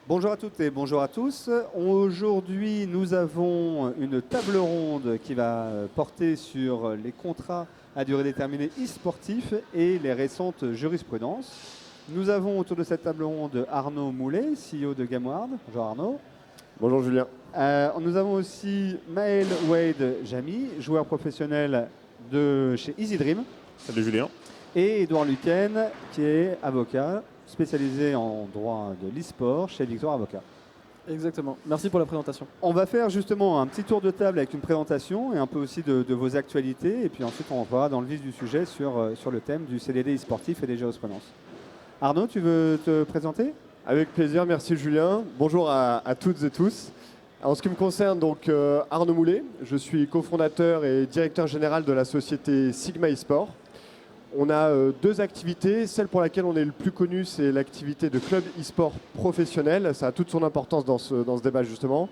Bonjour à toutes et bonjour à tous. Aujourd'hui, nous avons une table ronde qui va porter sur les contrats à durée déterminée e-sportifs et les récentes jurisprudences. Nous avons autour de cette table ronde Arnaud Moulet, CEO de GameWard. Bonjour Arnaud. Bonjour Julien. Nous avons aussi Maël Wade Jamy, joueur professionnel de chez EasyDream. Salut Julien. Et Édouard Luquen, qui est avocat spécialisé en droit de l'e-sport chez Victoire Avocat. Exactement. Merci pour la présentation. On va faire justement un petit tour de table avec une présentation et un peu aussi de vos actualités. Et puis ensuite, on va dans le vif du sujet sur le thème du CDD e-sportif et des jurisprudences. Arnaud, tu veux te présenter ? Avec plaisir, merci Julien. Bonjour à toutes et tous. En ce qui me concerne, donc Arnaud Moulet, je suis cofondateur et directeur général de la société Sigma eSport. On a deux activités. Celle pour laquelle on est le plus connu, c'est l'activité de club e-sport professionnel. Ça a toute son importance dans ce débat justement.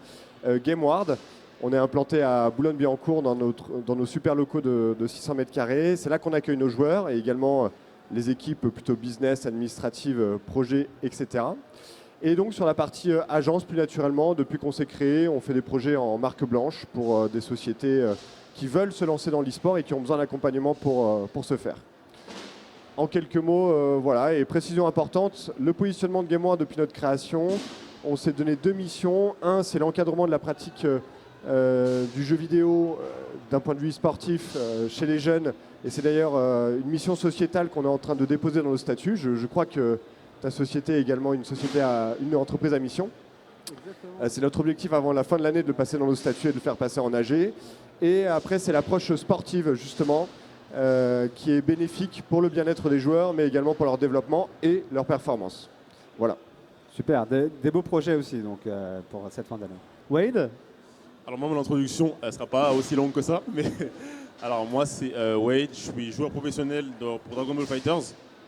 GameWard, on est implanté à Boulogne-Billancourt dans nos super locaux de 600 mètres carrés. C'est là qu'on accueille nos joueurs et également les équipes plutôt business, administratives, projets, etc. Et donc sur la partie agence, plus naturellement, depuis qu'on s'est créé, on fait des projets en marque blanche pour des sociétés qui veulent se lancer dans l'e-sport et qui ont besoin d'accompagnement pour ce faire. En quelques mots, voilà, et précision importante, le positionnement de GameWard depuis notre création, on s'est donné deux missions. Un, c'est l'encadrement de la pratique du jeu vidéo d'un point de vue sportif chez les jeunes. Et c'est d'ailleurs une mission sociétale qu'on est en train de déposer dans nos statuts. Je crois que ta société est également une entreprise à mission. C'est notre objectif avant la fin de l'année de le passer dans nos statuts et de le faire passer en AG. Et après, c'est l'approche sportive, justement, qui est bénéfique pour le bien-être des joueurs, mais également pour leur développement et leur performance. Voilà. Super, des beaux projets aussi donc, pour cette fin d'année. Wade ? Alors moi, mon introduction, elle ne sera pas aussi longue que ça, mais alors moi, c'est Wade, je suis joueur professionnel pour Dragon Ball Fighters,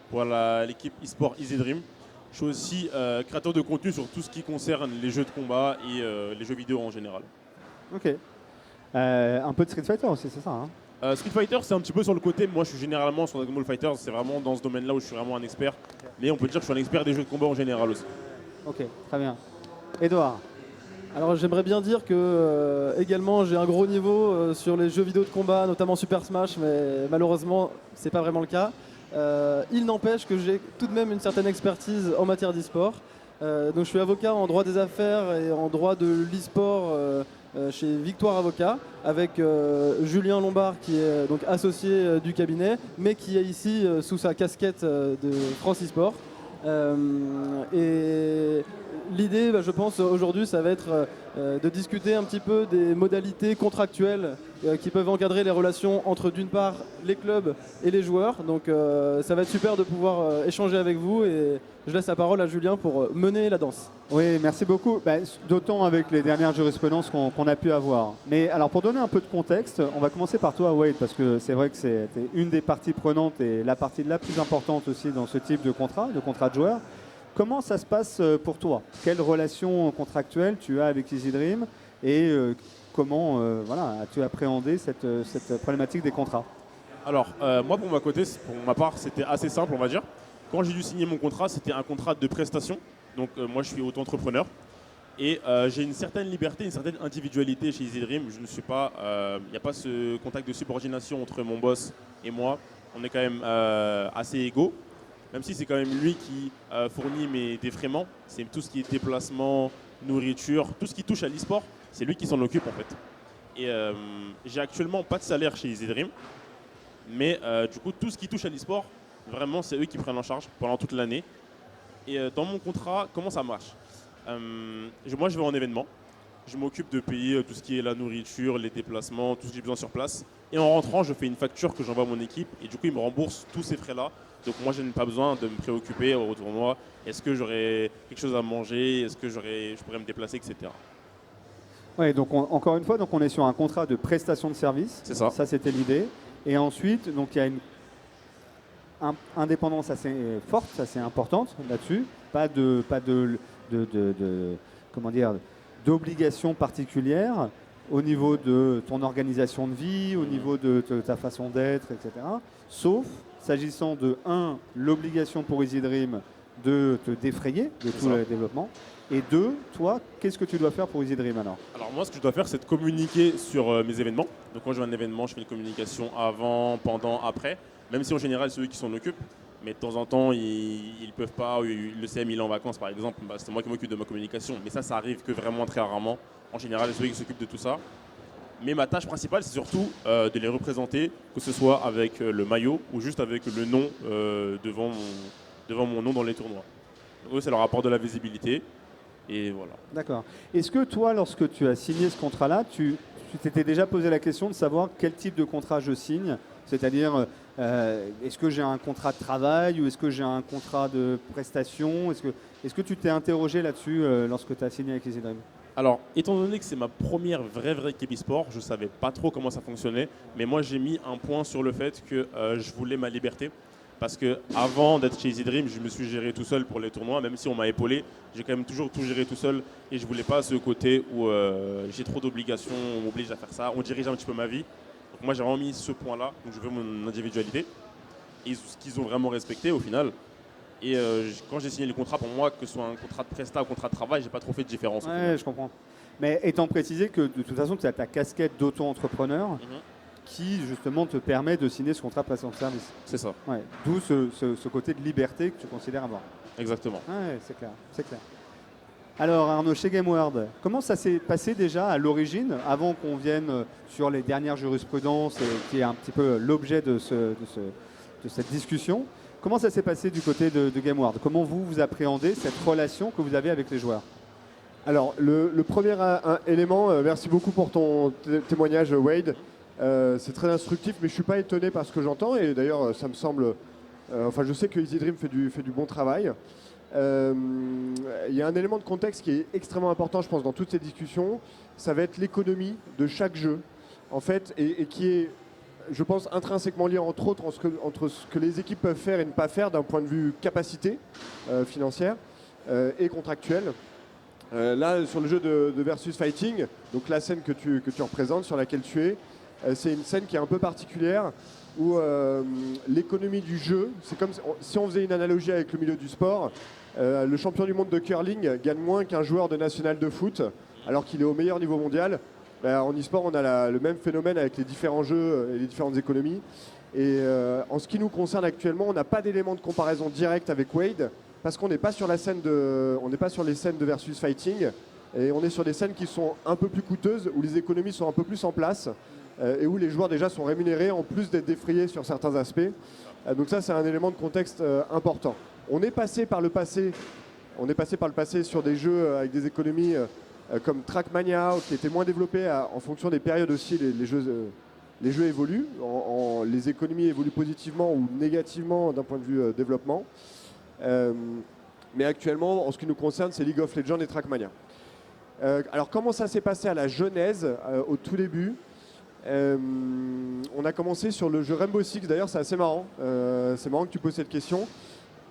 pour l'équipe e-sport EasyDream. Je suis aussi créateur de contenu sur tout ce qui concerne les jeux de combat et les jeux vidéo en général. Ok. Un peu de Street Fighter aussi, c'est ça hein ? Street Fighter, c'est un petit peu sur le côté. Moi, je suis généralement sur Dragon Ball Fighters. C'est vraiment dans ce domaine-là où je suis vraiment un expert. Mais on peut dire que je suis un expert des jeux de combat en général aussi. Ok, très bien. Édouard ? Alors j'aimerais bien dire que également j'ai un gros niveau sur les jeux vidéo de combat, notamment Super Smash, mais malheureusement c'est pas vraiment le cas. Il n'empêche que j'ai tout de même une certaine expertise en matière d'e-sport. Donc je suis avocat en droit des affaires et en droit de l'e-sport chez Victoire Avocat avec Julien Lombard qui est donc associé du cabinet mais qui est ici sous sa casquette de France eSport. Et l'idée, je pense, aujourd'hui, ça va être de discuter un petit peu des modalités contractuelles qui peuvent encadrer les relations entre, d'une part, les clubs et les joueurs. Donc, ça va être super de pouvoir échanger avec vous et je laisse la parole à Julien pour mener la danse. Oui, merci beaucoup. D'autant avec les dernières jurisprudences qu'on a pu avoir. Mais alors, pour donner un peu de contexte, on va commencer par toi, Wade, parce que c'est vrai que c'est une des parties prenantes et la partie la plus importante aussi dans ce type de contrat de joueur. Comment ça se passe pour toi ? Quelle relation contractuelle tu as avec EasyDream et comment as-tu appréhendé cette problématique des contrats ? Alors, moi, pour ma part, c'était assez simple, on va dire. Quand j'ai dû signer mon contrat, c'était un contrat de prestation. Donc, moi, je suis auto-entrepreneur. Et j'ai une certaine liberté, une certaine individualité chez EasyDream. Il n'y a pas ce contact de subordination entre mon boss et moi. On est quand même assez égaux. Même si c'est quand même lui qui fournit mes défraiements, c'est tout ce qui est déplacement, nourriture, tout ce qui touche à l'e-sport, c'est lui qui s'en occupe en fait. Et j'ai actuellement pas de salaire chez EasyDream, mais du coup tout ce qui touche à l'e-sport, vraiment c'est eux qui prennent en charge pendant toute l'année. Et dans mon contrat, comment ça marche ? Moi je vais en événement, je m'occupe de payer tout ce qui est la nourriture, les déplacements, tout ce que j'ai besoin sur place. Et en rentrant, je fais une facture que j'envoie à mon équipe et du coup ils me remboursent tous ces frais-là. Donc moi, je n'ai pas besoin de me préoccuper au tournoi. Est-ce que j'aurai quelque chose à manger ? Est-ce que je pourrais me déplacer, etc. Oui, donc encore une fois, donc on est sur un contrat de prestation de service. C'est ça. Ça, c'était l'idée. Et ensuite, donc il y a une indépendance assez forte, assez importante là-dessus. Pas de d'obligation particulière au niveau de ton organisation de vie, au niveau de ta façon d'être, etc. Sauf s'agissant de l'obligation pour EasyDream de te défrayer de tout le développement. Et 2, toi, qu'est-ce que tu dois faire pour Easy Dream alors? Alors moi, ce que je dois faire, c'est de communiquer sur mes événements. Donc quand je vais à un événement, je fais une communication avant, pendant, après. Même si en général, c'est eux qui s'en occupent. Mais de temps en temps, ils peuvent pas. Le CM, il est en vacances, par exemple. Bah, c'est moi qui m'occupe de ma communication. Mais ça arrive que vraiment très rarement. En général, c'est eux qui s'occupent de tout ça. Mais ma tâche principale, c'est surtout de les représenter, que ce soit avec le maillot ou juste avec le nom devant mon nom dans les tournois. Donc, eux, ça leur apporte de la visibilité. Et voilà. D'accord. Est-ce que toi, lorsque tu as signé ce contrat-là, tu t'étais déjà posé la question de savoir quel type de contrat je signe? C'est-à-dire, est-ce que j'ai un contrat de travail ou est-ce que j'ai un contrat de prestation? Est-ce que tu t'es interrogé là-dessus lorsque tu as signé avec Easy Dream? Alors, étant donné que c'est ma première vraie équipe e-sport, je ne savais pas trop comment ça fonctionnait. Mais moi, j'ai mis un point sur le fait que je voulais ma liberté. Parce que avant d'être chez Easy Dream, je me suis géré tout seul pour les tournois, même si on m'a épaulé, j'ai quand même toujours tout géré tout seul et je voulais pas ce côté où j'ai trop d'obligations, on m'oblige à faire ça, on dirige un petit peu ma vie. Donc moi j'ai vraiment mis ce point-là, donc je veux mon individualité et ce qu'ils ont vraiment respecté au final. Et quand j'ai signé le contrat, pour moi, que ce soit un contrat de prestat ou un contrat de travail, j'ai pas trop fait de différence. Ouais, je comprends. Mais étant précisé que de toute façon, tu as ta casquette d'auto-entrepreneur qui justement te permet de signer ce contrat de prestation de service. C'est ça. Ouais. D'où ce côté de liberté que tu considères avoir. Exactement. Ouais, c'est clair, c'est clair. Alors Arnaud, chez GameWorld, comment ça s'est passé déjà à l'origine, avant qu'on vienne sur les dernières jurisprudences, qui est un petit peu l'objet de cette discussion? Comment ça s'est passé du côté de GameWorld? Comment vous appréhendez cette relation que vous avez avec les joueurs? Alors, le premier élément, merci beaucoup pour ton témoignage, Wade. C'est très instructif, mais je ne suis pas étonné par ce que j'entends. Et d'ailleurs, ça me semble... je sais que Easy Dream fait du bon travail. Il y a un élément de contexte qui est extrêmement important, je pense, dans toutes ces discussions. Ça va être l'économie de chaque jeu, en fait, et qui est, je pense, intrinsèquement lié, entre autres, entre ce que les équipes peuvent faire et ne pas faire d'un point de vue capacité financière et contractuelle. Là, sur le jeu de Versus Fighting, donc la scène que tu représentes, sur laquelle tu es, c'est une scène qui est un peu particulière où l'économie du jeu, c'est comme si on faisait une analogie avec le milieu du sport. Le champion du monde de curling gagne moins qu'un joueur de national de foot, alors qu'il est au meilleur niveau mondial. En e-sport, on a le même phénomène avec les différents jeux et les différentes économies. Et en ce qui nous concerne actuellement, on n'a pas d'élément de comparaison direct avec Wade, parce qu'on n'est pas sur les scènes de Versus Fighting, et on est sur des scènes qui sont un peu plus coûteuses, où les économies sont un peu plus en place, et où les joueurs déjà sont rémunérés en plus d'être défrayés sur certains aspects. Donc ça, c'est un élément de contexte important. On est passé par le passé sur des jeux avec des économies comme Trackmania, qui étaient moins développés en fonction des périodes aussi. Les jeux évoluent, les économies évoluent positivement ou négativement d'un point de vue développement. Mais actuellement, en ce qui nous concerne, c'est League of Legends et Trackmania. Alors comment ça s'est passé à la genèse, au tout début? On a commencé sur le jeu Rainbow Six. D'ailleurs, c'est assez marrant. C'est marrant que tu poses cette question.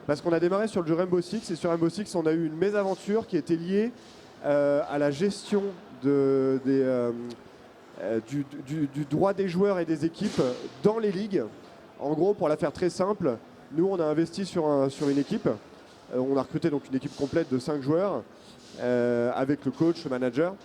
Parce qu'on a démarré sur le jeu Rainbow Six. Et sur Rainbow Six, on a eu une mésaventure qui était liée à la gestion du droit des joueurs et des équipes dans les ligues. En gros, pour la faire très simple, nous, on a investi sur une équipe. On a recruté donc une équipe complète de 5 joueurs avec le coach, le manager.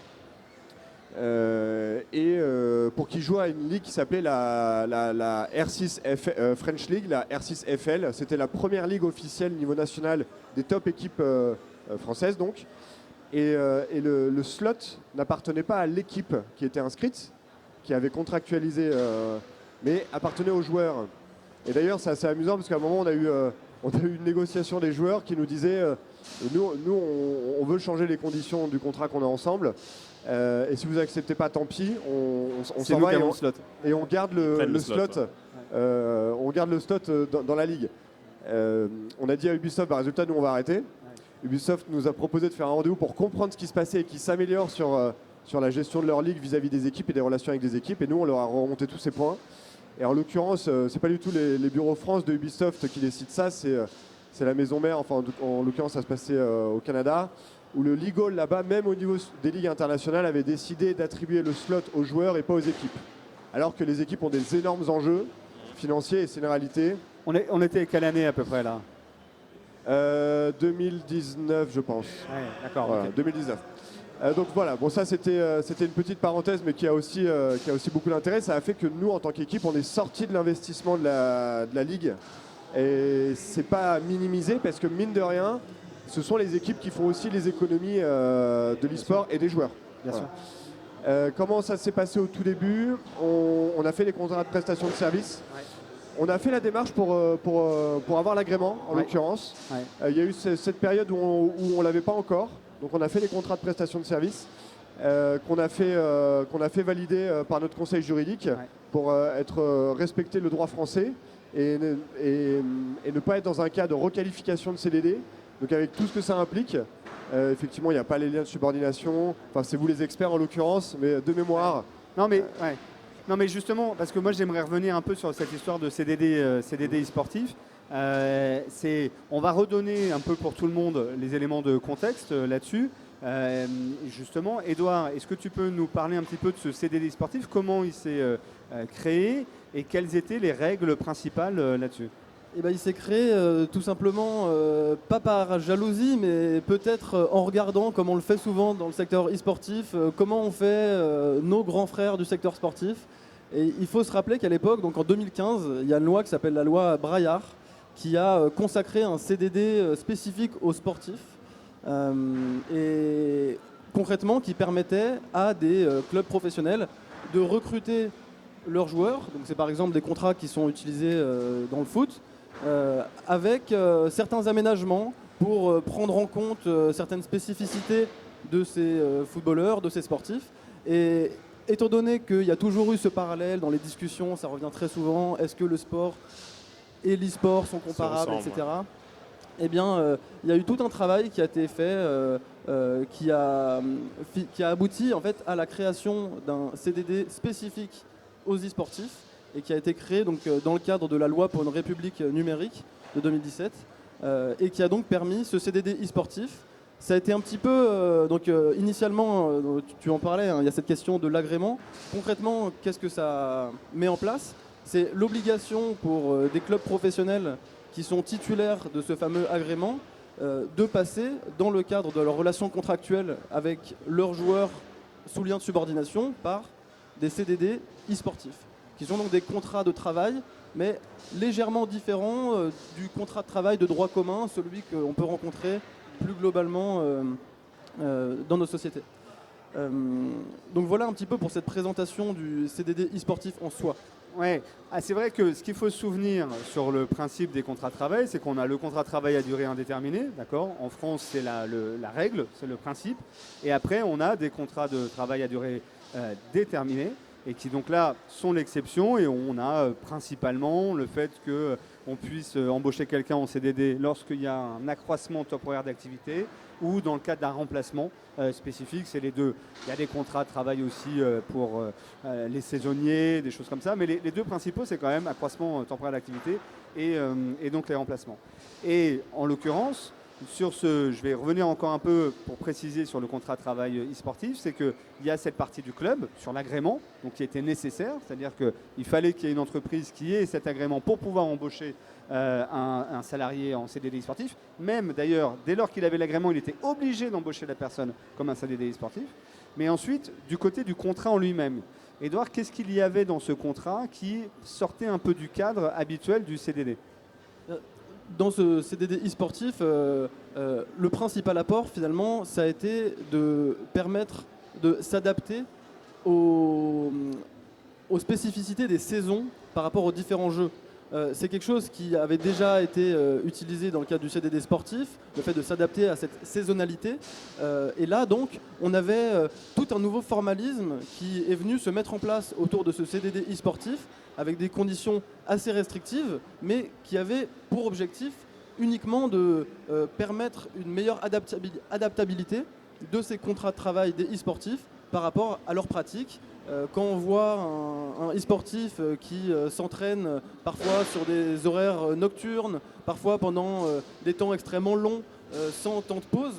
Pour qu'ils jouent à une ligue qui s'appelait la R6 French League, la R6 FL. C'était la première ligue officielle niveau national des top équipes françaises donc. Et le slot n'appartenait pas à l'équipe qui était inscrite, qui avait contractualisé, mais appartenait aux joueurs. Et d'ailleurs, c'est assez amusant parce qu'à un moment, on a eu une négociation des joueurs qui nous disaient nous, on veut changer les conditions du contrat qu'on a ensemble. Et si vous acceptez pas, tant pis, on s'en va et on garde le slot. On garde le slot dans la ligue. On a dit à Ubisoft, résultat, nous on va arrêter. Ubisoft nous a proposé de faire un rendez-vous pour comprendre ce qui se passait et qu'ils s'améliorent sur la gestion de leur ligue vis-à-vis des équipes et des relations avec des équipes. Et nous, on leur a remonté tous ces points. Et en l'occurrence, c'est pas du tout les bureaux France de Ubisoft qui décident ça, c'est la maison mère. Enfin, en l'occurrence, ça se passait au Canada, où le Legal là-bas, même au niveau des ligues internationales, avait décidé d'attribuer le slot aux joueurs et pas aux équipes. Alors que les équipes ont des énormes enjeux financiers et c'est une réalité. On était quelle année à peu près là? 2019, je pense. Ouais, d'accord. Voilà, Ok. 2019. Donc voilà, bon ça c'était une petite parenthèse mais qui a aussi beaucoup d'intérêt. Ça a fait que nous en tant qu'équipe on est sorti de l'investissement de la ligue et c'est pas minimisé parce que mine de rien ce sont les équipes qui font aussi les économies de l'e-sport et des joueurs. Bien Voilà. sûr. Comment ça s'est passé au tout début? On a fait les contrats de prestation de service. Ouais. On a fait la démarche pour avoir l'agrément en Ouais. l'occurrence. Ouais. Il y a eu cette période où on l'avait pas encore. Donc on a fait les contrats de prestation de service qu'on a fait valider par notre conseil juridique Ouais. pour respecter le droit français et ne pas être dans un cas de requalification de CDD. Donc avec tout ce que ça implique, effectivement il n'y a pas les liens de subordination. Enfin c'est vous les experts en l'occurrence, mais de mémoire. Non mais, ouais. Non mais justement, parce que moi j'aimerais revenir un peu sur cette histoire de CDD e-sportif. On va redonner un peu pour tout le monde les éléments de contexte là-dessus. Justement, Edouard, est-ce que tu peux nous parler un petit peu de ce CDD e-sportif, comment il s'est créé et quelles étaient les règles principales là-dessus? Eh ben, il s'est créé tout simplement, pas par jalousie, mais peut-être en regardant, comme on le fait souvent dans le secteur e-sportif, comment on fait nos grands frères du secteur sportif. Et il faut se rappeler qu'à l'époque, donc en 2015, il y a une loi qui s'appelle la loi Braillard, qui a consacré un CDD spécifique aux sportifs, et concrètement qui permettait à des clubs professionnels de recruter leurs joueurs. Donc c'est par exemple des contrats qui sont utilisés dans le foot, avec certains aménagements pour prendre en compte certaines spécificités de ces footballeurs, de ces sportifs. Et étant donné qu'il y a toujours eu ce parallèle dans les discussions, ça revient très souvent, est-ce que le sport et l'e-sport sont comparables, ressemble, etc. Eh bien, il y a eu tout un travail qui a été fait, qui a abouti en fait à la création d'un CDD spécifique aux e-sportifs et qui a été créé donc, dans le cadre de la loi pour une république numérique de 2017 et qui a donc permis ce CDD e-sportif. Ça a été un petit peu, initialement, tu en parlais, hein, il y a cette question de l'agrément. Concrètement, qu'est-ce que ça met en place? C'est l'obligation pour des clubs professionnels qui sont titulaires de ce fameux agrément de passer, dans le cadre de leur relation contractuelle avec leurs joueurs sous lien de subordination, par des CDD e-sportifs, qui sont donc des contrats de travail, mais légèrement différents du contrat de travail de droit commun, celui qu'on peut rencontrer plus globalement dans nos sociétés. Donc voilà un petit peu pour cette présentation du CDD e-sportif en soi. Ouais, c'est vrai que ce qu'il faut se souvenir sur le principe des contrats de travail, c'est qu'on a le contrat de travail à durée indéterminée, d'accord? En France, c'est la règle, c'est le principe. Et après, on a des contrats de travail à durée déterminée, et qui donc là sont l'exception. Et on a principalement le fait qu'on puisse embaucher quelqu'un en CDD lorsqu'il y a un accroissement temporaire d'activité, ou dans le cadre d'un remplacement spécifique, c'est les deux. Il y a des contrats de travail aussi pour les saisonniers, des choses comme ça, mais les deux principaux, c'est quand même accroissement temporaire d'activité et donc les remplacements. Et en l'occurrence, sur ce, je vais revenir encore un peu pour préciser sur le contrat de travail e-sportif, c'est qu'il y a cette partie du club sur l'agrément, donc qui était nécessaire, c'est-à-dire qu'il fallait qu'il y ait une entreprise qui ait cet agrément pour pouvoir embaucher un salarié en CDD sportif. Même d'ailleurs, dès lors qu'il avait l'agrément, il était obligé d'embaucher la personne comme un CDD sportif. Mais ensuite, du côté du contrat en lui-même, Edouard, qu'est-ce qu'il y avait dans ce contrat qui sortait un peu du cadre habituel du CDD? Dans ce CDD e-sportif, le principal apport finalement, ça a été de permettre de s'adapter aux spécificités des saisons par rapport aux différents jeux. C'est quelque chose qui avait déjà été utilisé dans le cadre du CDD sportif, le fait de s'adapter à cette saisonnalité. Et là, donc, on avait tout un nouveau formalisme qui est venu se mettre en place autour de ce CDD e-sportif, avec des conditions assez restrictives, mais qui avait pour objectif uniquement de permettre une meilleure adaptabilité de ces contrats de travail des e-sportifs par rapport à leurs pratiques. Quand on voit un e-sportif qui s'entraîne parfois sur des horaires nocturnes, parfois pendant des temps extrêmement longs, sans temps de pause,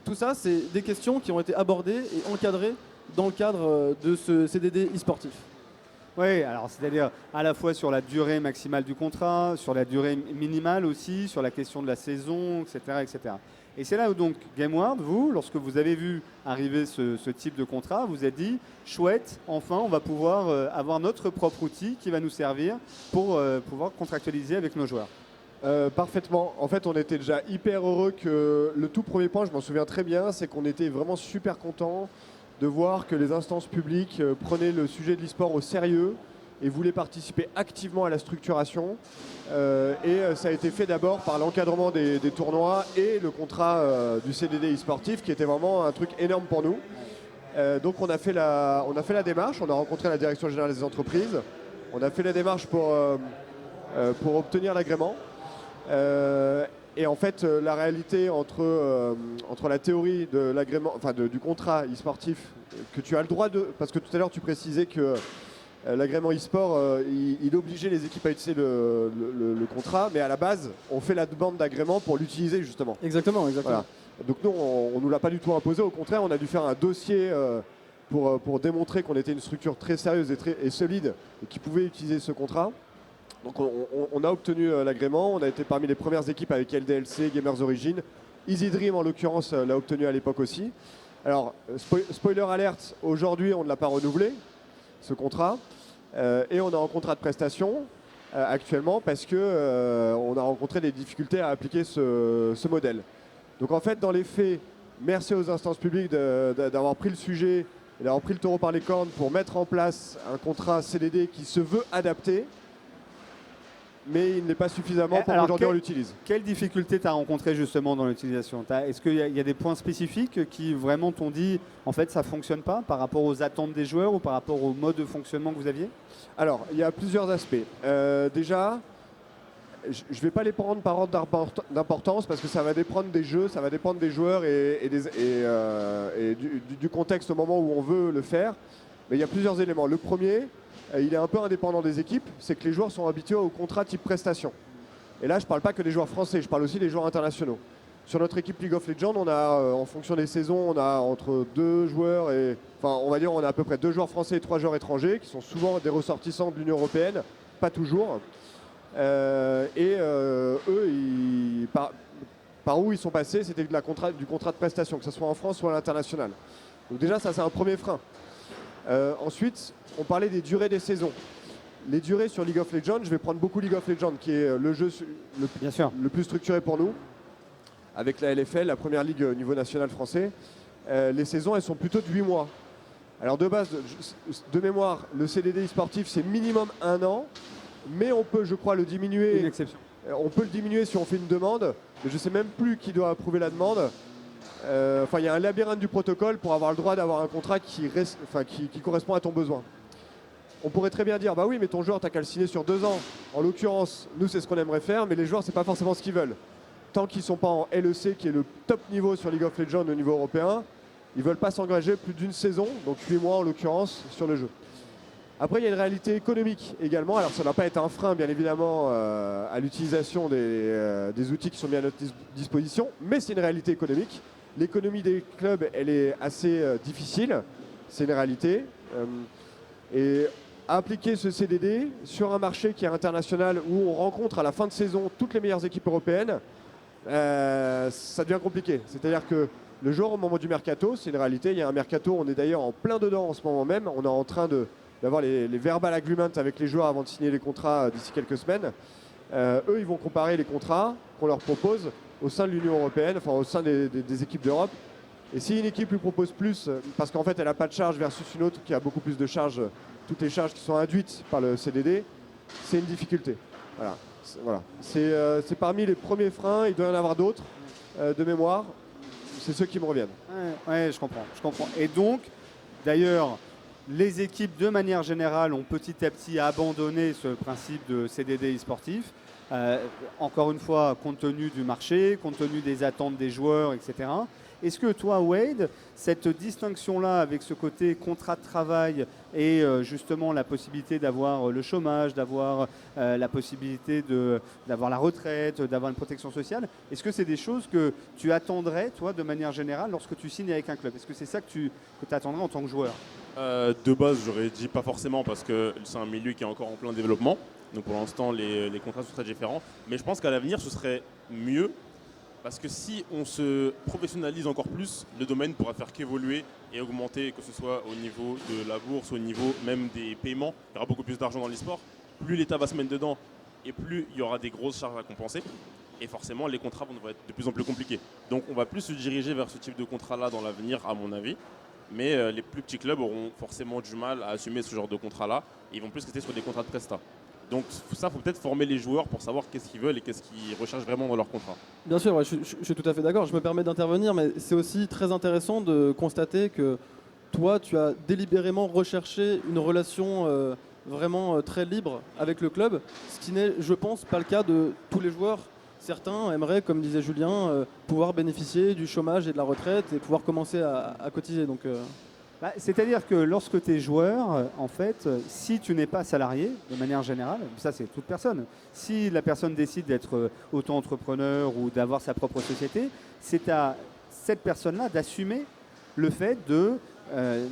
tout ça, c'est des questions qui ont été abordées et encadrées dans le cadre de ce CDD e-sportif. Oui, alors c'est-à-dire à la fois sur la durée maximale du contrat, sur la durée minimale aussi, sur la question de la saison, etc. etc. Et c'est là où donc GameWard, vous, lorsque vous avez vu arriver ce type de contrat, vous êtes dit, chouette, enfin on va pouvoir avoir notre propre outil qui va nous servir pour pouvoir contractualiser avec nos joueurs. Parfaitement. En fait, on était déjà hyper heureux que le tout premier point, je m'en souviens très bien, c'est qu'on était vraiment super contents de voir que les instances publiques prenaient le sujet de l'e-sport au sérieux et voulaient participer activement à la structuration. Ça a été fait d'abord par l'encadrement des tournois et le contrat du CDD e-sportif qui était vraiment un truc énorme pour nous. Donc on a fait la démarche, on a rencontré la direction générale des entreprises, on a fait la démarche pour obtenir l'agrément. Et en fait, la réalité entre la théorie de l'agrément, enfin du contrat e-sportif que tu as le droit de, parce que tout à l'heure tu précisais que l'agrément e-sport, il obligeait les équipes à utiliser le contrat, mais à la base, on fait la demande d'agrément pour l'utiliser justement. Exactement. Voilà. Donc nous, on nous l'a pas du tout imposé, au contraire, on a dû faire un dossier pour démontrer qu'on était une structure très sérieuse et solide et qui pouvait utiliser ce contrat. Donc on a obtenu l'agrément, on a été parmi les premières équipes avec LDLC, Gamers Origin. Easy Dream en l'occurrence l'a obtenu à l'époque aussi. Alors spoiler alert, aujourd'hui on ne l'a pas renouvelé, ce contrat. Et on est en contrat de prestation actuellement parce que on a rencontré des difficultés à appliquer ce modèle. Donc en fait dans les faits, merci aux instances publiques d'avoir pris le sujet et d'avoir pris le taureau par les cornes pour mettre en place un contrat CDD qui se veut adapté. Mais il n'est pas suffisamment pour qu'aujourd'hui on l'utilise. Quelles difficultés tu as rencontrées justement dans l'utilisation? Est-ce qu'il y a des points spécifiques qui vraiment t'ont dit en fait ça ne fonctionne pas par rapport aux attentes des joueurs ou par rapport au mode de fonctionnement que vous aviez? Alors, il y a plusieurs aspects. Déjà, je ne vais pas les prendre par ordre d'importance parce que ça va dépendre des jeux, ça va dépendre des joueurs et du contexte au moment où on veut le faire. Mais il y a plusieurs éléments. Le premier, il est un peu indépendant des équipes, c'est que les joueurs sont habitués au contrat type prestation. Et là, je ne parle pas que des joueurs français, je parle aussi des joueurs internationaux. Sur notre équipe League of Legends, on a, en fonction des saisons, on a entre 2 joueurs et... Enfin, on va dire on a à peu près 2 joueurs français et 3 joueurs étrangers, qui sont souvent des ressortissants de l'Union Européenne, pas toujours. Eux, par où ils sont passés, c'était du contrat de prestation, que ce soit en France ou à l'international. Donc déjà, ça c'est un premier frein. Ensuite, on parlait des durées des saisons. Les durées sur League of Legends, je vais prendre beaucoup League of Legends, qui est le jeu le plus structuré pour nous, avec la LFL, la première ligue au niveau national français. Les saisons, elles sont plutôt de 8 mois. Alors de base, de mémoire, le CDD e-sportif, c'est minimum 1 an, mais on peut, je crois, le diminuer. Une exception. On peut le diminuer si on fait une demande, mais je ne sais même plus qui doit approuver la demande. Il y a un labyrinthe du protocole pour avoir le droit d'avoir un contrat qui correspond à ton besoin. On pourrait très bien dire, bah oui, mais ton joueur, t'as qu'à le signer sur 2 ans. En l'occurrence, nous, c'est ce qu'on aimerait faire, mais les joueurs, c'est pas forcément ce qu'ils veulent. Tant qu'ils ne sont pas en LEC, qui est le top niveau sur League of Legends au niveau européen, ils ne veulent pas s'engager plus d'une saison, donc 8 mois en l'occurrence, sur le jeu. Après, il y a une réalité économique également. Alors, ça n'a pas été un frein, bien évidemment, à l'utilisation des outils qui sont mis à notre disposition, mais c'est une réalité économique. L'économie des clubs, elle est assez difficile, c'est une réalité. Et appliquer ce CDD sur un marché qui est international, où on rencontre à la fin de saison toutes les meilleures équipes européennes, ça devient compliqué. C'est-à-dire que le jour au moment du mercato, c'est une réalité. Il y a un mercato, on est d'ailleurs en plein dedans en ce moment même. On est en train d'avoir les verbal agreements avec les joueurs avant de signer les contrats d'ici quelques semaines. Eux, ils vont comparer les contrats qu'on leur propose au sein de l'Union européenne, enfin au sein des équipes d'Europe. Et si une équipe lui propose plus, parce qu'en fait elle n'a pas de charge versus une autre qui a beaucoup plus de charges, toutes les charges qui sont induites par le CDD, c'est une difficulté. Voilà. C'est parmi les premiers freins, il doit y en avoir d'autres de mémoire. C'est ceux qui me reviennent. Ouais, je comprends. Et donc, d'ailleurs, les équipes, de manière générale, ont petit à petit abandonné ce principe de CDD e-sportif. Encore une fois, compte tenu du marché, compte tenu des attentes des joueurs, etc. Est-ce que toi, Wade, cette distinction-là avec ce côté contrat de travail et justement la possibilité d'avoir le chômage, d'avoir la possibilité d'avoir la retraite, d'avoir une protection sociale, est-ce que c'est des choses que tu attendrais, toi, de manière générale, lorsque tu signes avec un club? Est-ce que c'est ça que tu attendrais en tant que joueur? De base, j'aurais dit pas forcément parce que c'est un milieu qui est encore en plein développement. Donc pour l'instant, les contrats sont très différents. Mais je pense qu'à l'avenir, ce serait mieux parce que si on se professionnalise encore plus, le domaine pourra faire qu'évoluer et augmenter, que ce soit au niveau de la bourse, au niveau même des paiements. Il y aura beaucoup plus d'argent dans l'e-sport. Plus l'État va se mettre dedans et plus il y aura des grosses charges à compenser. Et forcément, les contrats vont être de plus en plus compliqués. Donc on va plus se diriger vers ce type de contrat-là dans l'avenir, à mon avis. Mais les plus petits clubs auront forcément du mal à assumer ce genre de contrat-là. Ils vont plus rester sur des contrats de prestat. Donc ça, il faut peut-être former les joueurs pour savoir qu'est-ce qu'ils veulent et qu'est-ce qu'ils recherchent vraiment dans leur contrat. Bien sûr, ouais, je suis tout à fait d'accord. Je me permets d'intervenir, mais c'est aussi très intéressant de constater que toi, tu as délibérément recherché une relation vraiment très libre avec le club, ce qui n'est, je pense, pas le cas de tous les joueurs. Certains aimeraient, comme disait Julien, pouvoir bénéficier du chômage et de la retraite et pouvoir commencer à cotiser. Donc, c'est-à-dire que lorsque tu es joueur, en fait, si tu n'es pas salarié, de manière générale, ça c'est toute personne, si la personne décide d'être auto-entrepreneur ou d'avoir sa propre société, c'est à cette personne-là d'assumer le fait de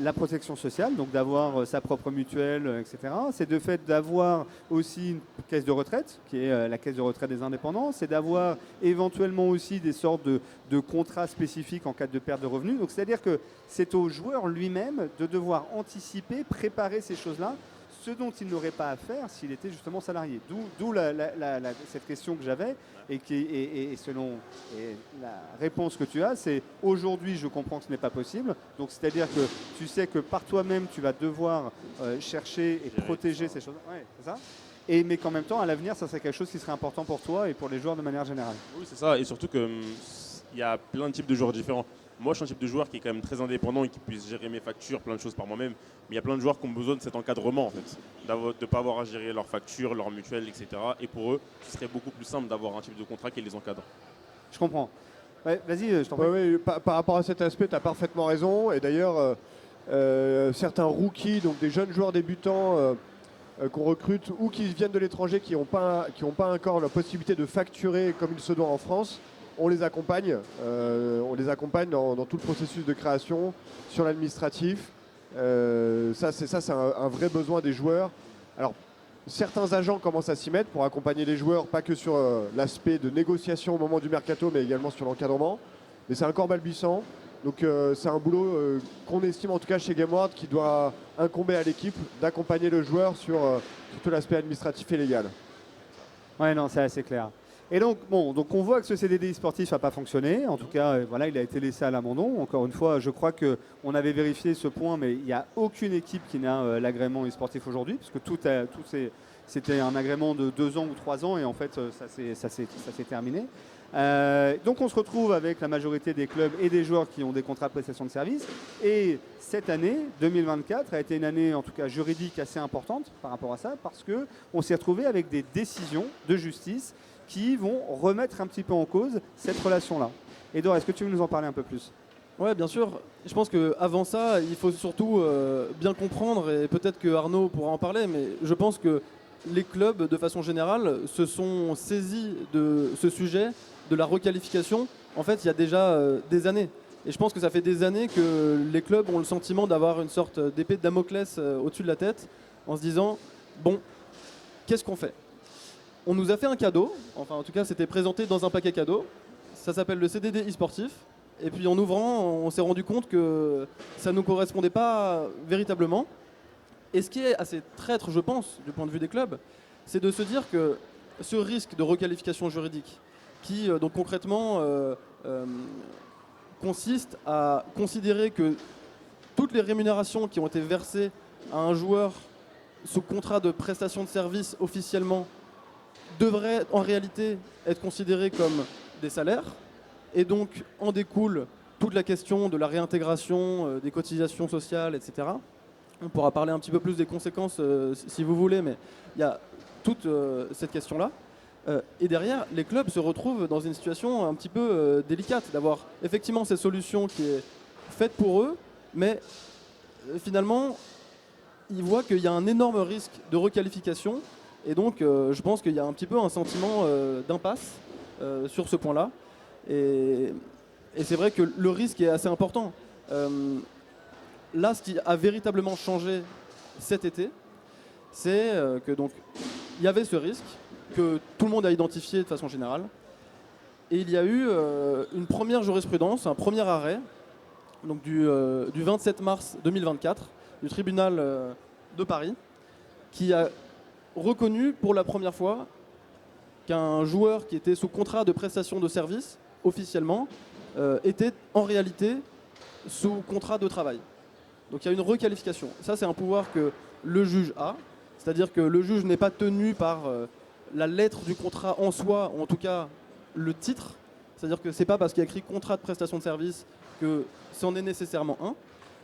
la protection sociale, donc d'avoir sa propre mutuelle, etc. C'est de fait d'avoir aussi une caisse de retraite, qui est la caisse de retraite des indépendants. C'est d'avoir éventuellement aussi des sortes de contrats spécifiques en cas de perte de revenus. Donc c'est-à-dire que c'est au joueur lui-même de devoir anticiper, préparer ces choses-là, ce dont il n'aurait pas à faire s'il était justement salarié. D'où cette question que j'avais et selon la réponse que tu as, c'est aujourd'hui je comprends que ce n'est pas possible. Donc c'est-à-dire que tu sais que par toi-même tu vas devoir chercher et protéger ces choses. Ouais, c'est ça. Mais qu'en même temps à l'avenir ça serait quelque chose qui serait important pour toi et pour les joueurs de manière générale. Oui, c'est ça. Et surtout qu'il y a plein de types de joueurs différents. Moi, je suis un type de joueur qui est quand même très indépendant et qui puisse gérer mes factures, plein de choses par moi-même. Mais il y a plein de joueurs qui ont besoin de cet encadrement, en fait, de ne pas avoir à gérer leurs factures, leurs mutuelles, etc. Et pour eux, ce serait beaucoup plus simple d'avoir un type de contrat qui les encadre. Je comprends. Ouais, vas-y, je t'en prie. Ouais, par rapport à cet aspect, tu as parfaitement raison. Et d'ailleurs, certains rookies, donc des jeunes joueurs débutants qu'on recrute ou qui viennent de l'étranger, qui n'ont pas encore la possibilité de facturer comme il se doit en France, on les accompagne. Dans tout le processus de création, sur l'administratif. Ça, c'est un vrai besoin des joueurs. Alors, certains agents commencent à s'y mettre pour accompagner les joueurs, pas que sur l'aspect de négociation au moment du mercato, mais également sur l'encadrement. Mais c'est encore balbutiant. Donc c'est un boulot qu'on estime en tout cas chez GameWard qui doit incomber à l'équipe d'accompagner le joueur sur tout l'aspect administratif et légal. Ouais, non, c'est assez clair. Et donc, donc on voit que ce CDD sportif n'a pas fonctionné. En tout cas, voilà, il a été laissé à l'abandon. Encore une fois, je crois qu'on avait vérifié ce point, mais il n'y a aucune équipe qui n'a l'agrément e-sportif aujourd'hui, parce que c'était un agrément de 2 ans ou 3 ans, et en fait, ça s'est terminé. Donc on se retrouve avec la majorité des clubs et des joueurs qui ont des contrats de prestation de services. Et cette année, 2024, a été une année en tout cas juridique assez importante par rapport à ça, parce qu'on s'est retrouvé avec des décisions de justice qui vont remettre un petit peu en cause cette relation-là. Edouard, est-ce que tu veux nous en parler un peu plus ? ouais, bien sûr. Je pense qu'avant ça, il faut surtout bien comprendre, et peut-être que Arnaud pourra en parler, mais je pense que les clubs, de façon générale, se sont saisis de ce sujet, de la requalification, en fait, il y a déjà des années. Et je pense que ça fait des années que les clubs ont le sentiment d'avoir une sorte d'épée de Damoclès au-dessus de la tête, en se disant, bon, qu'est-ce qu'on fait ? On nous a fait un cadeau, enfin en tout cas c'était présenté dans un paquet cadeau, ça s'appelle le CDD e-sportif, et puis en ouvrant, on s'est rendu compte que ça ne nous correspondait pas véritablement. Et ce qui est assez traître, je pense, du point de vue des clubs, c'est de se dire que ce risque de requalification juridique, qui donc concrètement consiste à considérer que toutes les rémunérations qui ont été versées à un joueur sous contrat de prestation de service officiellement devraient en réalité être considérées comme des salaires, et donc en découle toute la question de la réintégration des cotisations sociales, etc. On pourra parler un petit peu plus des conséquences si vous voulez, mais il y a toute cette question-là. Et derrière, les clubs se retrouvent dans une situation un petit peu délicate, d'avoir effectivement cette solution qui est faite pour eux, mais finalement, ils voient qu'il y a un énorme risque de requalification. Et donc, je pense qu'il y a un petit peu un sentiment d'impasse sur ce point-là. Et c'est vrai que le risque est assez important. Là, ce qui a véritablement changé cet été, c'est que donc il y avait ce risque que tout le monde a identifié de façon générale. Et il y a eu une première jurisprudence, un premier arrêt, donc du 27 mars 2024, du tribunal de Paris, qui a reconnu pour la première fois qu'un joueur qui était sous contrat de prestation de service, officiellement, était en réalité sous contrat de travail. Donc il y a une requalification. Ça, c'est un pouvoir que le juge a, c'est-à-dire que le juge n'est pas tenu par la lettre du contrat en soi, ou en tout cas le titre. C'est-à-dire que c'est pas parce qu'il y a écrit contrat de prestation de service que c'en est nécessairement un.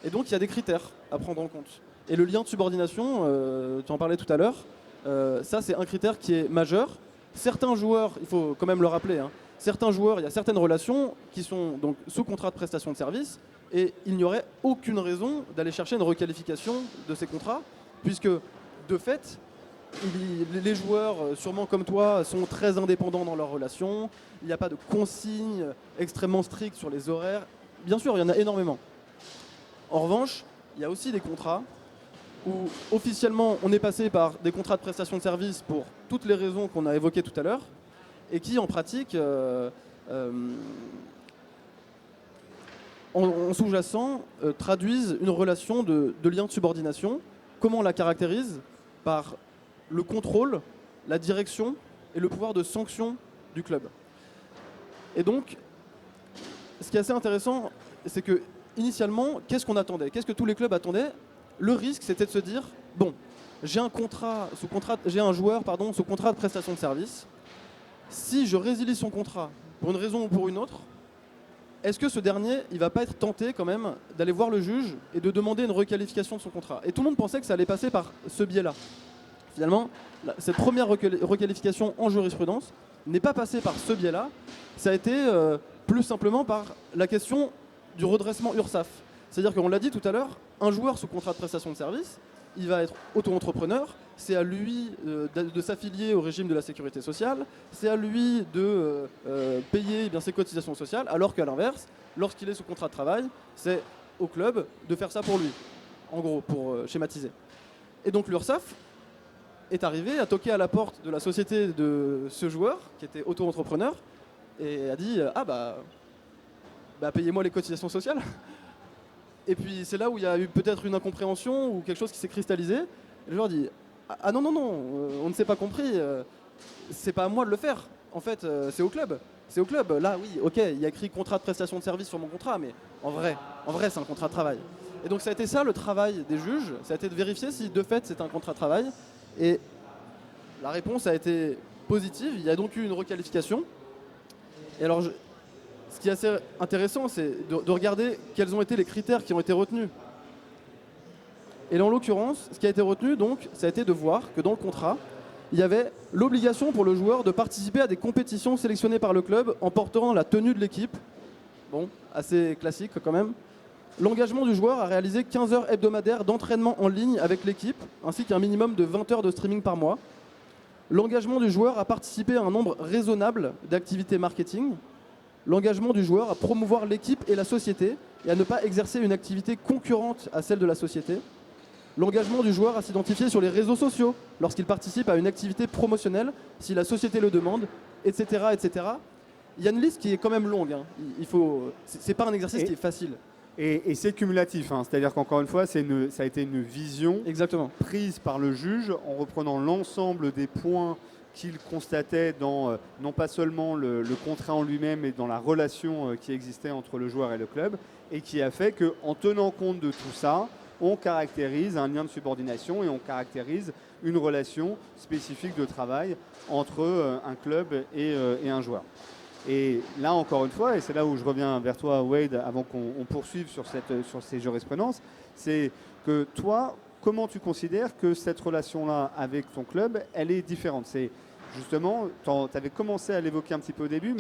Et donc il y a des critères à prendre en compte. Et le lien de subordination, tu en parlais tout à l'heure, ça c'est un critère qui est majeur. Certains joueurs, il faut quand même le rappeler, hein, certains joueurs, il y a certaines relations qui sont donc sous contrat de prestation de service et il n'y aurait aucune raison d'aller chercher une requalification de ces contrats puisque de fait, les joueurs, sûrement comme toi, sont très indépendants dans leurs relations. Il n'y a pas de consignes extrêmement strictes sur les horaires. Bien sûr, il y en a énormément. En revanche, il y a aussi des contrats où officiellement on est passé par des contrats de prestation de service pour toutes les raisons qu'on a évoquées tout à l'heure et qui en pratique, en sous-jacent, traduisent une relation de lien de subordination. Comment on la caractérise? Par le contrôle, la direction et le pouvoir de sanction du club. Et donc, ce qui est assez intéressant, c'est que initialement, qu'est-ce qu'on attendait? Qu'est-ce que tous les clubs attendaient? Le risque, c'était de se dire, bon, j'ai un joueur sous contrat de prestation de service. Si je résilie son contrat pour une raison ou pour une autre, est-ce que ce dernier, il va pas être tenté quand même d'aller voir le juge et de demander une requalification de son contrat? Et tout le monde pensait que ça allait passer par ce biais-là. Finalement, cette première requalification en jurisprudence n'est pas passée par ce biais-là. Ça a été plus simplement par la question du redressement URSSAF. C'est-à-dire qu'on l'a dit tout à l'heure, un joueur sous contrat de prestation de service, il va être auto-entrepreneur, c'est à lui de s'affilier au régime de la sécurité sociale, c'est à lui de payer ses cotisations sociales, alors qu'à l'inverse, lorsqu'il est sous contrat de travail, c'est au club de faire ça pour lui, en gros, pour schématiser. Et donc l'URSSAF est arrivé, a toqué à la porte de la société de ce joueur, qui était auto-entrepreneur, et a dit « Ah bah payez-moi les cotisations sociales ». Et puis c'est là où il y a eu peut-être une incompréhension ou quelque chose qui s'est cristallisé. Et le joueur dit ah non, on ne s'est pas compris, c'est pas à moi de le faire. En fait, c'est au club. C'est au club. Là, oui, ok, il y a écrit contrat de prestation de service sur mon contrat, mais en vrai, c'est un contrat de travail. Et donc ça a été ça le travail des juges, ça a été de vérifier si de fait c'est un contrat de travail. Et la réponse a été positive, il y a donc eu une requalification. Et alors, ce qui est assez intéressant, c'est de regarder quels ont été les critères qui ont été retenus. Et en l'occurrence, ce qui a été retenu, donc, ça a été de voir que dans le contrat, il y avait l'obligation pour le joueur de participer à des compétitions sélectionnées par le club en portant la tenue de l'équipe. Bon, assez classique quand même. L'engagement du joueur à réaliser 15 heures hebdomadaires d'entraînement en ligne avec l'équipe, ainsi qu'un minimum de 20 heures de streaming par mois. L'engagement du joueur à participer à un nombre raisonnable d'activités marketing. L'engagement du joueur à promouvoir l'équipe et la société et à ne pas exercer une activité concurrente à celle de la société. L'engagement du joueur à s'identifier sur les réseaux sociaux lorsqu'il participe à une activité promotionnelle, si la société le demande, etc. etc. Il y a une liste qui est quand même longue. Hein. C'est pas un exercice qui est facile. Et c'est cumulatif, hein. C'est-à-dire qu'encore une fois, ça a été une vision prise par le juge en reprenant l'ensemble des points qu'il constatait dans non pas seulement le contrat en lui-même, mais dans la relation qui existait entre le joueur et le club, et qui a fait qu'en tenant compte de tout ça, on caractérise un lien de subordination et on caractérise une relation spécifique de travail entre un club et un joueur. Et là, encore une fois, et c'est là où je reviens vers toi, Wade, avant qu'on poursuive sur ces jurisprudences, c'est que toi, comment tu considères que cette relation-là avec ton club, elle est différente? justement, tu avais commencé à l'évoquer un petit peu au début,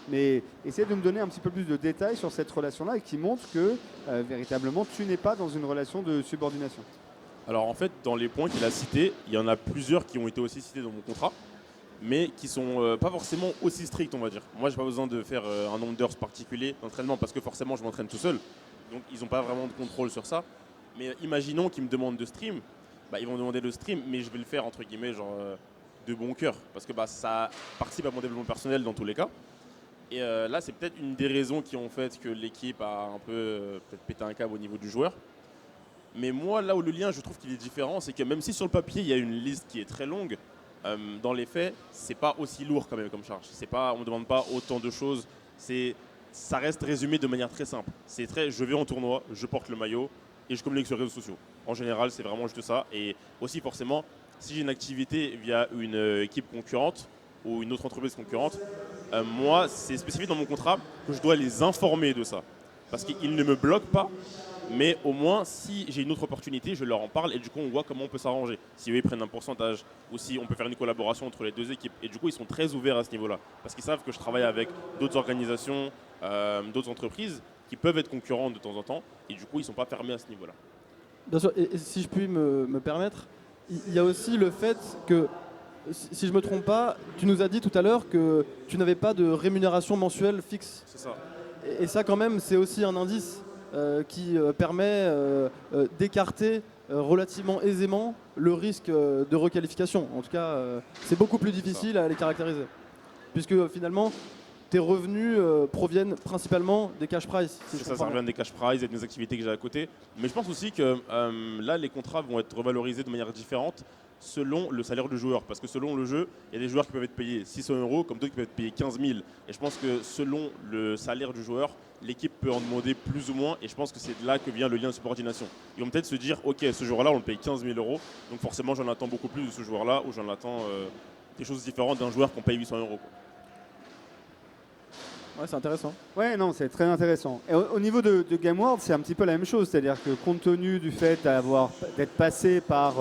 mais essaie de me donner un petit peu plus de détails sur cette relation-là et qui montre que véritablement tu n'es pas dans une relation de subordination. Alors en fait, dans les points qu'il a cités, il y en a plusieurs qui ont été aussi cités dans mon contrat, mais qui sont pas forcément aussi stricts, on va dire. Moi, j'ai pas besoin de faire un nombre d'heures particulier d'entraînement parce que forcément, je m'entraîne tout seul. Donc, ils n'ont pas vraiment de contrôle sur ça. Mais imaginons qu'ils me demandent de stream, ils vont me demander de stream, mais je vais le faire entre guillemets, genre de bon cœur, parce que ça participe à mon développement personnel dans tous les cas. Et là, c'est peut-être une des raisons qui ont fait que l'équipe a un peu peut-être pété un câble au niveau du joueur. Mais moi, là où le lien, je trouve qu'il est différent, c'est que même si sur le papier, il y a une liste qui est très longue, dans les faits, c'est pas aussi lourd quand même comme charge. On ne demande pas autant de choses. Ça reste résumé de manière très simple. Je vais en tournoi, je porte le maillot et je communique sur les réseaux sociaux. En général, c'est vraiment juste ça. Et aussi, forcément, si j'ai une activité via une équipe concurrente ou une autre entreprise concurrente, moi, c'est spécifique dans mon contrat que je dois les informer de ça. Parce qu'ils ne me bloquent pas. Mais au moins, si j'ai une autre opportunité, je leur en parle et du coup, on voit comment on peut s'arranger. Si eux, ils prennent un pourcentage ou si on peut faire une collaboration entre les deux équipes. Et du coup, ils sont très ouverts à ce niveau-là. Parce qu'ils savent que je travaille avec d'autres organisations, d'autres entreprises qui peuvent être concurrentes de temps en temps. Et du coup, ils ne sont pas fermés à ce niveau-là. Bien sûr, et si je puis me permettre, il y a aussi le fait que, si je ne me trompe pas, tu nous as dit tout à l'heure que tu n'avais pas de rémunération mensuelle fixe. C'est ça. Et ça, quand même, c'est aussi un indice qui permet d'écarter relativement aisément le risque de requalification. En tout cas, c'est beaucoup plus difficile à les caractériser. Puisque finalement, tes revenus proviennent principalement des cash prize. Si ça revient des cash prize et de mes activités que j'ai à côté. Mais je pense aussi que là, les contrats vont être revalorisés de manière différente selon le salaire du joueur. Parce que selon le jeu, il y a des joueurs qui peuvent être payés 600 € comme d'autres qui peuvent être payés 15 000. Et je pense que selon le salaire du joueur, l'équipe peut en demander plus ou moins. Et je pense que c'est de là que vient le lien de subordination. Ils vont peut-être se dire, ok, ce joueur-là, on le paye 15 000 €. Donc forcément, j'en attends beaucoup plus de ce joueur-là ou j'en attends des choses différentes d'un joueur qu'on paye 800 €. Ouais, c'est intéressant. Ouais, non, c'est très intéressant. Et au niveau de GameWorld, c'est un petit peu la même chose. C'est-à-dire que compte tenu du fait d'être passé par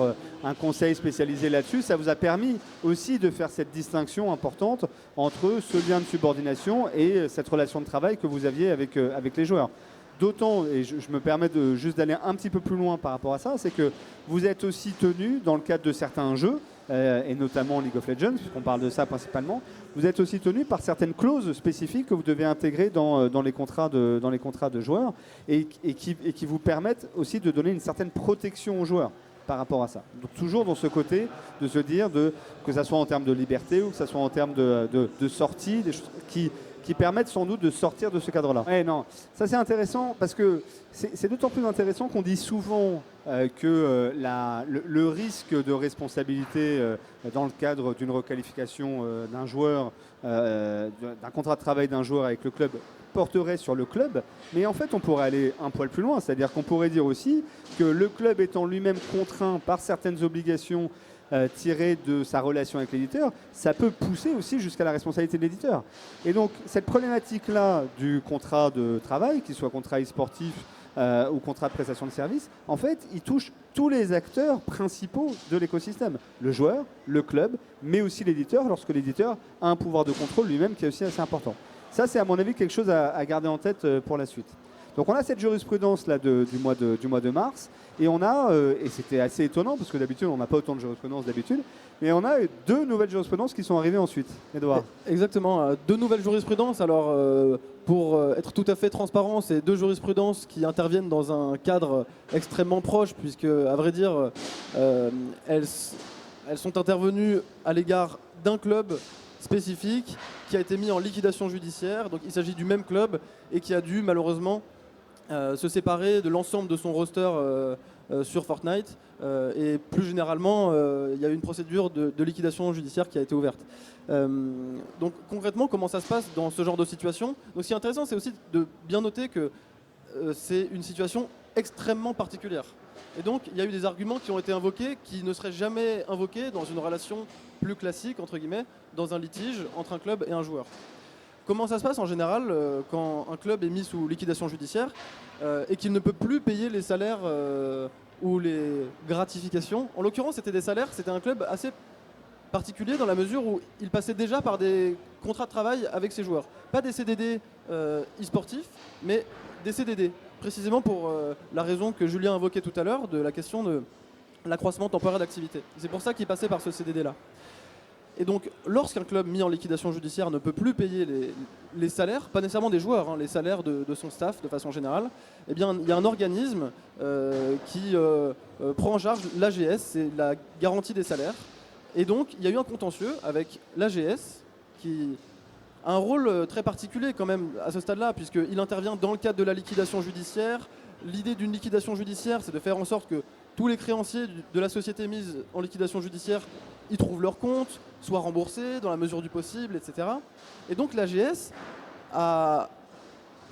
un conseil spécialisé là-dessus, ça vous a permis aussi de faire cette distinction importante entre ce lien de subordination et cette relation de travail que vous aviez avec les joueurs. D'autant, et je me permets juste d'aller un petit peu plus loin par rapport à ça, c'est que vous êtes aussi tenu, dans le cadre de certains jeux, et notamment League of Legends, puisqu'on parle de ça principalement, vous êtes aussi tenu par certaines clauses spécifiques que vous devez intégrer dans les contrats de joueurs et qui vous permettent aussi de donner une certaine protection aux joueurs par rapport à ça. Donc toujours dans ce côté de se dire que ça soit en termes de liberté ou que ça soit en termes de sortie, des choses qui permettent sans doute de sortir de ce cadre-là. Ouais, non, ça c'est intéressant parce que c'est d'autant plus intéressant qu'on dit souvent que le risque de responsabilité dans le cadre d'une requalification d'un joueur, d'un contrat de travail d'un joueur avec le club porterait sur le club, mais en fait on pourrait aller un poil plus loin, c'est-à-dire qu'on pourrait dire aussi que le club étant lui-même contraint par certaines obligations tiré de sa relation avec l'éditeur, ça peut pousser aussi jusqu'à la responsabilité de l'éditeur. Et donc cette problématique-là du contrat de travail, qu'il soit contrat e-sportif ou contrat de prestation de service, en fait, il touche tous les acteurs principaux de l'écosystème. Le joueur, le club, mais aussi l'éditeur, lorsque l'éditeur a un pouvoir de contrôle lui-même qui est aussi assez important. Ça, c'est à mon avis quelque chose à garder en tête pour la suite. Donc on a cette jurisprudence là du mois de mars et on a, et c'était assez étonnant parce que d'habitude on n'a pas autant de jurisprudence d'habitude, mais on a 2 nouvelles jurisprudences qui sont arrivées ensuite. Edouard. Exactement, 2 nouvelles jurisprudences. Alors pour être tout à fait transparent, c'est 2 jurisprudences qui interviennent dans un cadre extrêmement proche puisque à vrai dire elles sont intervenues à l'égard d'un club spécifique qui a été mis en liquidation judiciaire. Donc il s'agit du même club et qui a dû malheureusement se séparer de l'ensemble de son roster sur Fortnite. Et plus généralement, il y a eu une procédure de liquidation judiciaire qui a été ouverte. Donc concrètement, comment ça se passe dans ce genre de situation? Donc ce qui est intéressant, c'est aussi de bien noter que c'est une situation extrêmement particulière. Et donc il y a eu des arguments qui ont été invoqués qui ne seraient jamais invoqués dans une relation plus classique, entre guillemets, dans un litige entre un club et un joueur. Comment ça se passe en général quand un club est mis sous liquidation judiciaire et qu'il ne peut plus payer les salaires ou les gratifications? En l'occurrence, c'était des salaires, c'était un club assez particulier dans la mesure où il passait déjà par des contrats de travail avec ses joueurs. Pas des CDD e-sportifs, mais des CDD, précisément pour la raison que Julien invoquait tout à l'heure de la question de l'accroissement temporaire d'activité. C'est pour ça qu'il passait par ce CDD-là. Et donc, lorsqu'un club mis en liquidation judiciaire ne peut plus payer les salaires, pas nécessairement des joueurs, hein, les salaires de son staff de façon générale, eh bien, il y a un organisme qui prend en charge l'AGS, c'est la garantie des salaires. Et donc, il y a eu un contentieux avec l'AGS qui a un rôle très particulier quand même à ce stade-là, puisqu'il intervient dans le cadre de la liquidation judiciaire. L'idée d'une liquidation judiciaire, c'est de faire en sorte que tous les créanciers de la société mise en liquidation judiciaire y trouvent leur compte, soient remboursés dans la mesure du possible, etc. Et donc l'AGS a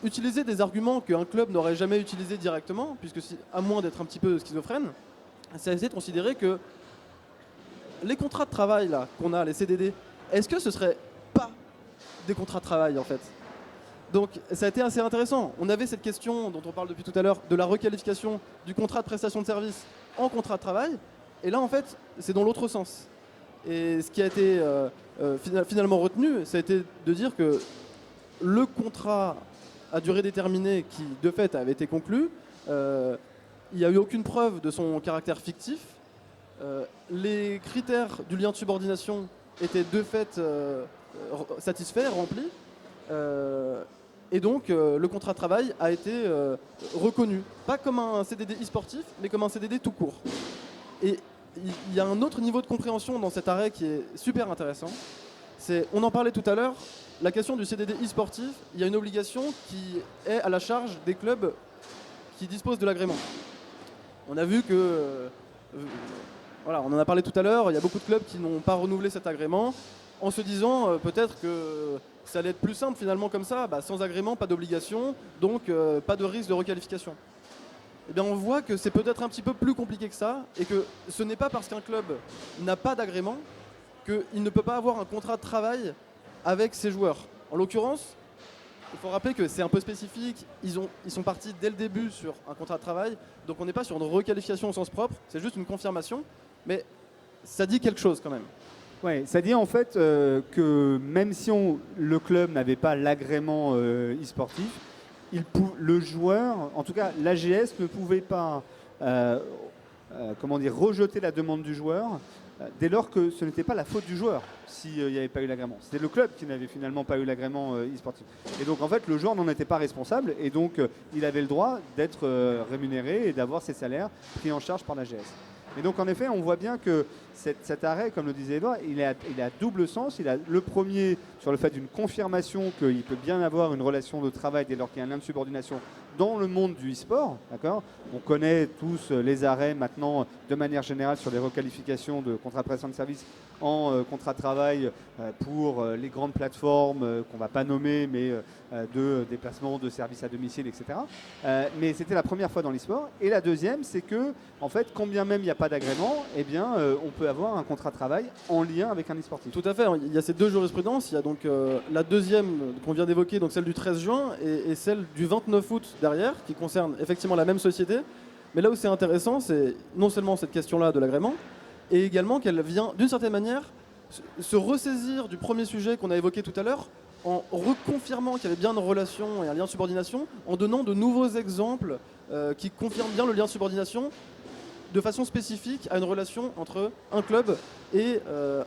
utilisé des arguments qu'un club n'aurait jamais utilisés directement, puisque à moins d'être un petit peu schizophrène, ça a essayé de considérer que les contrats de travail là qu'on a, les CDD, est-ce que ce serait pas des contrats de travail en fait? Donc ça a été assez intéressant. On avait cette question dont on parle depuis tout à l'heure de la requalification du contrat de prestation de service en contrat de travail. Et là en fait c'est dans l'autre sens. Et ce qui a été finalement retenu, ça a été de dire que le contrat à durée déterminée qui de fait avait été conclu, il n'y a eu aucune preuve de son caractère fictif. Les critères du lien de subordination étaient de fait satisfaits, remplis. Et donc, le contrat de travail a été reconnu, pas comme un CDD e-sportif, mais comme un CDD tout court. Et il y a un autre niveau de compréhension dans cet arrêt qui est super intéressant. On en parlait tout à l'heure, la question du CDD e-sportif, il y a une obligation qui est à la charge des clubs qui disposent de l'agrément. On a vu que, voilà, on en a parlé tout à l'heure, il y a beaucoup de clubs qui n'ont pas renouvelé cet agrément, en se disant peut-être que ça allait être plus simple finalement comme ça, sans agrément, pas d'obligation, donc pas de risque de requalification. Eh bien on voit que c'est peut-être un petit peu plus compliqué que ça, et que ce n'est pas parce qu'un club n'a pas d'agrément qu'il ne peut pas avoir un contrat de travail avec ses joueurs. En l'occurrence, il faut rappeler que c'est un peu spécifique, ils sont partis dès le début sur un contrat de travail, donc on n'est pas sur une requalification au sens propre, c'est juste une confirmation, mais ça dit quelque chose quand même. Ouais, ça dit en fait que même si le club n'avait pas l'agrément e-sportif, le joueur, en tout cas l'AGS, ne pouvait pas rejeter la demande du joueur dès lors que ce n'était pas la faute du joueur s'il n'y avait pas eu l'agrément. C'était le club qui n'avait finalement pas eu l'agrément e-sportif. Et donc en fait le joueur n'en était pas responsable et donc il avait le droit d'être rémunéré et d'avoir ses salaires pris en charge par l'AGS. Et donc en effet, on voit bien que cet arrêt, comme le disait Edouard, il a double sens. Il a le premier sur le fait d'une confirmation qu'il peut bien avoir une relation de travail dès lors qu'il y a un lien de subordination dans le monde du e-sport. D'accord ? On connaît tous les arrêts maintenant de manière générale sur les requalifications de contrats de prestation de service en contrat de travail pour les grandes plateformes qu'on ne va pas nommer, mais de déplacement, de services à domicile, etc. Mais c'était la première fois dans l'e-sport. Et la deuxième, c'est que, en fait, quand bien même il n'y a pas d'agrément, eh bien, on peut avoir un contrat de travail en lien avec un e-sportif. Tout à fait. Il y a ces deux jurisprudences. Il y a donc la deuxième qu'on vient d'évoquer, donc celle du 13 juin, et celle du 29 août derrière, qui concerne effectivement la même société. Mais là où c'est intéressant, c'est non seulement cette question-là de l'agrément, et également qu'elle vient, d'une certaine manière, se ressaisir du premier sujet qu'on a évoqué tout à l'heure, en reconfirmant qu'il y avait bien une relation et un lien de subordination, en donnant de nouveaux exemples qui confirment bien le lien de subordination de façon spécifique à une relation entre un club et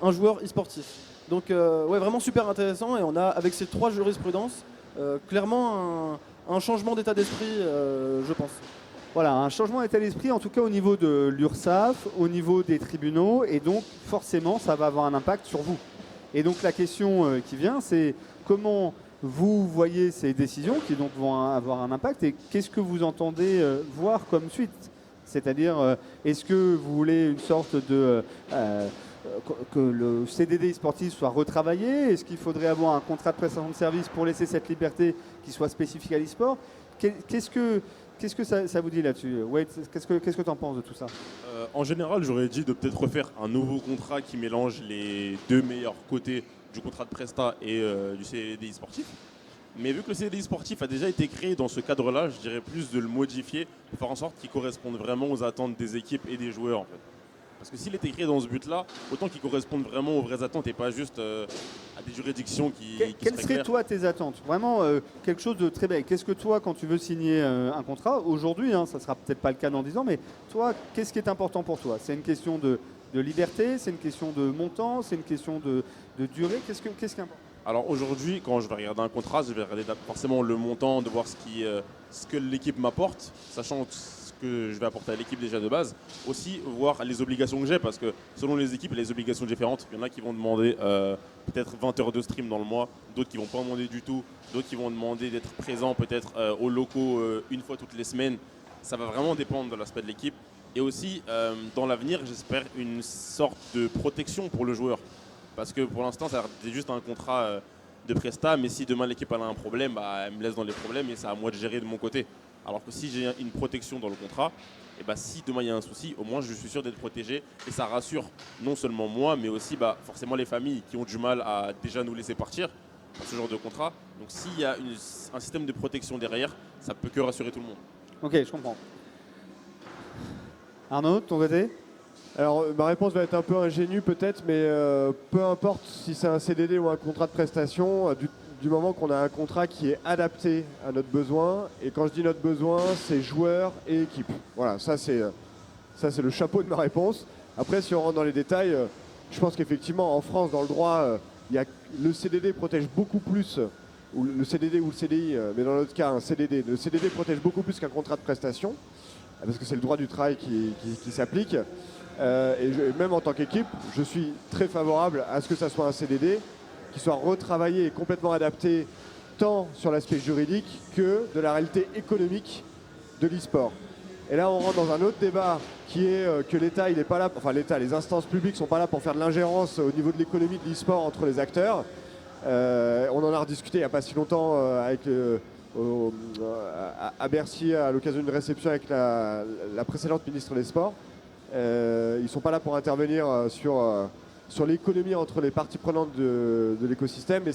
un joueur e-sportif. Donc ouais, vraiment super intéressant, et on a avec ces trois jurisprudences clairement un changement d'état d'esprit, je pense. Voilà, un changement d'état d'esprit, en tout cas au niveau de l'URSSAF, au niveau des tribunaux, et donc forcément ça va avoir un impact sur vous. Et donc la question qui vient, c'est comment vous voyez ces décisions qui donc vont avoir un impact, et qu'est-ce que vous entendez voir comme suite ? C'est-à-dire, est-ce que vous voulez une sorte de... que le CDD sportif soit retravaillé ? Est-ce qu'il faudrait avoir un contrat de prestation de service pour laisser cette liberté qui soit spécifique à l'e-sport ? Qu'est-ce que ça vous dit là-dessus ? Wade, qu'est-ce que tu en penses de tout ça ? En général, j'aurais dit de peut-être refaire un nouveau contrat qui mélange les deux meilleurs côtés du contrat de presta et du CDI sportif. Mais vu que le CDI sportif a déjà été créé dans ce cadre-là, je dirais plus de le modifier pour faire en sorte qu'il corresponde vraiment aux attentes des équipes et des joueurs, en fait. Parce que s'il était écrit dans ce but-là, autant qu'il corresponde vraiment aux vraies attentes et pas juste à des juridictions qui Quelles seraient seraient claires. toi tes attentes? Vraiment quelque chose de très bête. Qu'est-ce que toi, quand tu veux signer un contrat, aujourd'hui, hein, ça sera peut-être pas le cas dans 10 ans, mais toi, qu'est-ce qui est important pour toi? C'est une question de liberté, c'est une question de montant, c'est une question de durée. Qu'est-ce qui est important? Alors aujourd'hui, quand je vais regarder un contrat, je vais regarder forcément le montant, de voir ce que l'équipe m'apporte, sachant ce que je vais apporter à l'équipe déjà de base. Aussi voir les obligations que j'ai, parce que selon les équipes, il y a les obligations différentes. Il y en a qui vont demander peut-être 20 heures de stream dans le mois, d'autres qui ne vont pas demander du tout, d'autres qui vont demander d'être présents peut-être aux locaux une fois toutes les semaines. Ça va vraiment dépendre de l'aspect de l'équipe. Et aussi, dans l'avenir, j'espère une sorte de protection pour le joueur. Parce que pour l'instant, c'est juste un contrat de prestat, mais si demain l'équipe a un problème, bah, elle me laisse dans les problèmes et c'est à moi de gérer de mon côté. Alors que si j'ai une protection dans le contrat, et bah, si demain il y a un souci, au moins je suis sûr d'être protégé et ça rassure non seulement moi, mais aussi forcément les familles qui ont du mal à déjà nous laisser partir pour ce genre de contrat. Donc s'il y a un système de protection derrière, ça peut que rassurer tout le monde. Ok, je comprends. Arnaud, de ton côté? Alors, ma réponse va être un peu ingénue peut-être, mais peu importe si c'est un CDD ou un contrat de prestation, du moment qu'on a un contrat qui est adapté à notre besoin, et quand je dis notre besoin, c'est joueurs et équipe. Voilà, ça c'est le chapeau de ma réponse. Après, si on rentre dans les détails, je pense qu'effectivement, en France, dans le droit, le CDD protège beaucoup plus, ou le CDD ou le CDI, mais dans notre cas, un CDD. Le CDD protège beaucoup plus qu'un contrat de prestation, parce que c'est le droit du travail qui s'applique. Même en tant qu'équipe, je suis très favorable à ce que ça soit un CDD qui soit retravaillé et complètement adapté tant sur l'aspect juridique que de la réalité économique de l'e-sport. Et là, on rentre dans un autre débat qui est que l'État, il n'est pas là, enfin l'État, les instances publiques sont pas là pour faire de l'ingérence au niveau de l'économie de l'e-sport entre les acteurs. On en a rediscuté il n'y a pas si longtemps à Bercy à l'occasion d'une réception avec la précédente ministre des Sports. Ils ne sont pas là pour intervenir sur l'économie entre les parties prenantes de l'écosystème, mais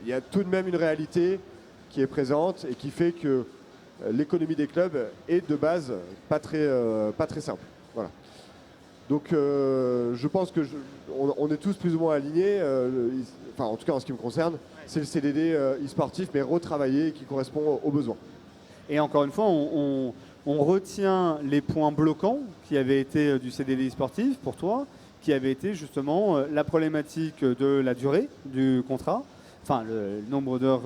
il y a tout de même une réalité qui est présente et qui fait que l'économie des clubs est de base pas très simple. Voilà. Donc je pense que on est tous plus ou moins alignés, enfin en tout cas en ce qui me concerne, c'est le CDD e-sportif mais retravaillé et qui correspond aux besoins. Et encore une fois, on retient les points bloquants qui avaient été du CDD sportif pour toi, qui avaient été justement la problématique de la durée du contrat, enfin le nombre d'heures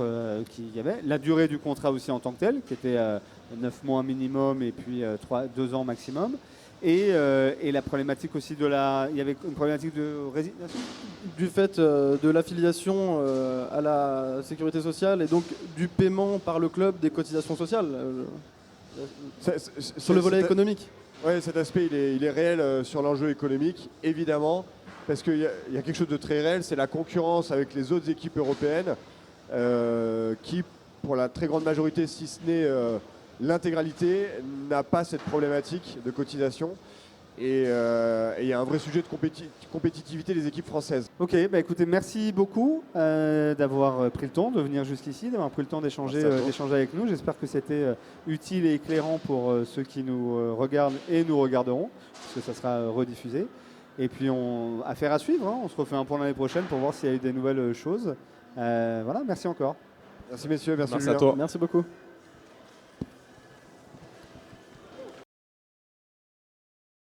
qu'il y avait, la durée du contrat aussi en tant que tel, qui était 9 mois minimum et puis 2 ans maximum, et la problématique aussi il y avait une problématique de résignation. Du fait de l'affiliation à la sécurité sociale et donc du paiement par le club des cotisations sociales sur le volet économique. Oui, cet aspect il est réel sur l'enjeu économique, évidemment, parce qu'il y a quelque chose de très réel, c'est la concurrence avec les autres équipes européennes qui, pour la très grande majorité, si ce n'est l'intégralité, n'a pas cette problématique de cotisation. Et il y a un vrai sujet de compétitivité des équipes françaises. Ok, bah écoutez, merci beaucoup d'avoir pris le temps de venir jusqu'ici, d'avoir pris le temps d'échanger avec nous. J'espère que c'était utile et éclairant pour ceux qui nous regardent et nous regarderont, parce que ça sera rediffusé. Et puis, affaire à suivre, hein. On se refait un point l'année prochaine pour voir s'il y a eu des nouvelles choses. Voilà, merci encore. Merci messieurs, merci à Julien. toi. Merci beaucoup.